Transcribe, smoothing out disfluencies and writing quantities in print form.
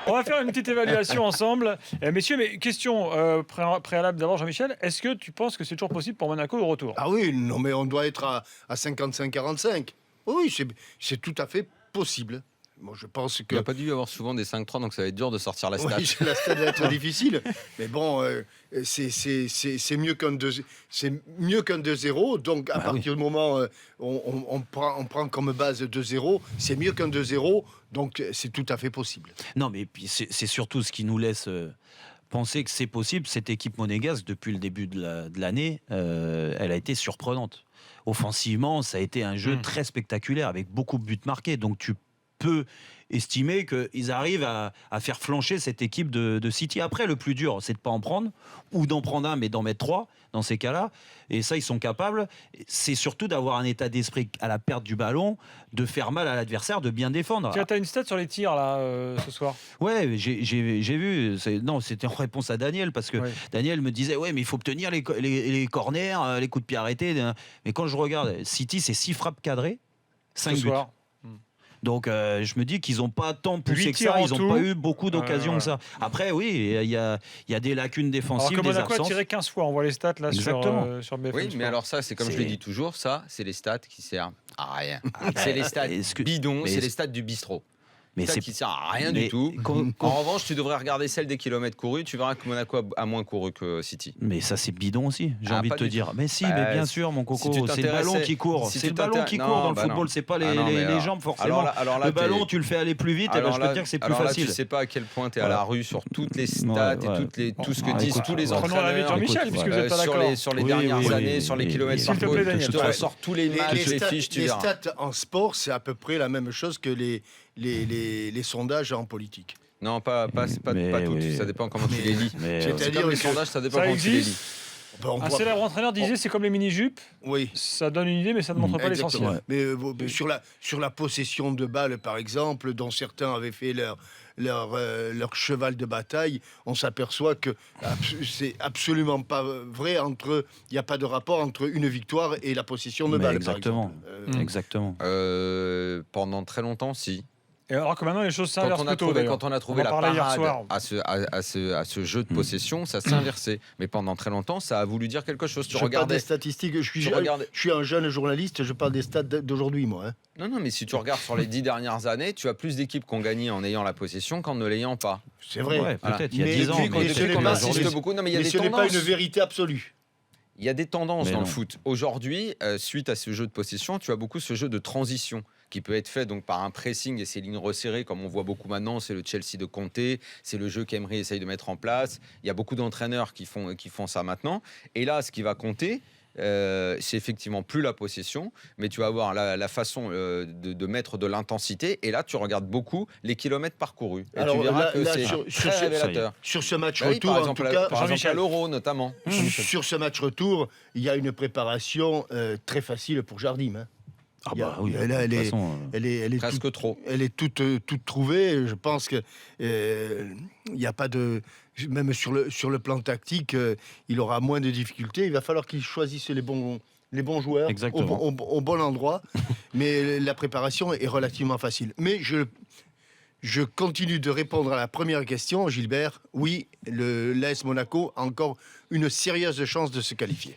On va faire une petite évaluation ensemble. Messieurs, mais question préalable d'abord, Jean-Michel. Est-ce que tu penses que c'est toujours possible pour Monaco au retour? Ah oui, non, mais on doit être à 55-45. Oui, c'est tout à fait possible. Moi, je pense Il que... n'y a pas dû y avoir souvent des 5-3, donc ça va être dur de sortir la stat. Oui, la stat va être difficile. Mais bon, c'est mieux qu'un 2-0. Donc, à partir du moment où on prend comme base 2-0, c'est mieux qu'un 2-0. Donc, c'est tout à fait possible. Non, mais puis c'est surtout ce qui nous laisse penser que c'est possible. Cette équipe monégasque, depuis le début de l'année, elle a été surprenante. Offensivement, ça a été un jeu très spectaculaire avec beaucoup de buts marqués. Donc, tu peux estimer qu'ils arrivent à faire flancher cette équipe de City. Après, le plus dur, c'est de ne pas en prendre, ou d'en prendre un, mais d'en mettre 3 dans ces cas-là. Et ça, ils sont capables. C'est surtout d'avoir un état d'esprit à la perte du ballon, de faire mal à l'adversaire, de bien défendre. Tu as une stat sur les tirs, là, ce soir? Ouais, j'ai vu. Non, c'était en réponse à Daniel, parce que Daniel me disait, ouais, mais il faut obtenir les corners, les coups de pied arrêtés. Mais quand je regarde, City, c'est 6 frappes cadrées, 5 buts. Soir. Donc je me dis qu'ils n'ont pas tant poussé que ça, ils n'ont pas eu beaucoup d'occasions que ça. Après oui, il y a des lacunes défensives, des Monaco absences. a tiré 15 fois, on voit les stats là sur BFM Oui, mais Sport. alors ça, c'est comme je le dis toujours, ça, c'est les stats qui servent à rien. C'est les stats bidons, c'est les stats du bistrot. Mais ça qui sert à rien du tout. En revanche, tu devrais regarder celle des kilomètres courus. Tu verras que Monaco a moins couru que City. Mais ça, c'est bidon aussi, j'ai envie de te dire. Mais si, mais bien sûr, mon coco, c'est le ballon qui court. C'est le ballon qui court dans le football, c'est pas les jambes forcément. Le ballon, tu le fais aller plus vite, et je peux te dire que c'est plus facile. Tu sais pas à quel point tu es à la rue sur toutes les stats et tout ce que disent tous les entraîneurs. Prenons l'avis de Jean-Michel, puisque vous n'êtes pas d'accord. Sur les dernières années, sur les kilomètres par couru. Je te ressors tous les matchs, les fiches, tu verras. Les stats en sport, c'est à peu près la même chose que les sondages en politique. Non, pas toutes. Ça dépend comment tu les lis. C'est-à-dire les sondages, ça dépend comment tu les lis. Un célèbre entraîneur disait c'est comme les mini-jupes. Oui. Ça donne une idée, mais ça ne montre pas l'essentiel. Mais sur la possession de balles, par exemple, dont certains avaient fait leur cheval de bataille, on s'aperçoit que c'est absolument pas vrai. Il n'y a pas de rapport entre une victoire et la possession de balles. Exactement. Par exemple. Exactement. Pendant très longtemps, si. Et alors que maintenant les choses s'inversent plutôt. Quand on a trouvé la parade à ce jeu de possession, ça s'est inversé. Mais pendant très longtemps, ça a voulu dire quelque chose. Je parle des statistiques. Je suis un jeune journaliste, je parle des stats d'aujourd'hui, moi. Hein. Non, mais si tu regardes sur les 10 dernières années, tu as plus d'équipes qui ont gagné en ayant la possession qu'en ne l'ayant pas. C'est vrai. Ouais, peut-être, il y a 10 ans. Mais ce n'est pas une vérité absolue. Il y a des tendances dans le foot. Aujourd'hui, suite à ce jeu de possession, tu as beaucoup ce jeu de transition qui peut être fait donc par un pressing et ces lignes resserrées, comme on voit beaucoup maintenant. C'est le Chelsea de Conte, c'est le jeu qu'Emery essaye de mettre en place. Il y a beaucoup d'entraîneurs qui font ça maintenant. Et là, ce qui va compter, c'est effectivement plus la possession, mais tu vas avoir la façon de mettre de l'intensité. Et là, tu regardes beaucoup les kilomètres parcourus. Et tu verras que c'est très révélateur. Sur ce match retour, par exemple, à l'Euro notamment. Sur ce match retour, il y a une préparation très facile pour Jardim. Hein. Ah bah oui, elle est presque trop. Elle est toute trouvée. Je pense que il n'y a pas de... Même sur le plan tactique, il aura moins de difficultés. Il va falloir qu'il choisisse les bons joueurs au bon endroit. Mais la préparation est relativement facile. Mais je continue de répondre à la première question, Gilbert. Oui, l'AS Monaco a encore une sérieuse chance de se qualifier.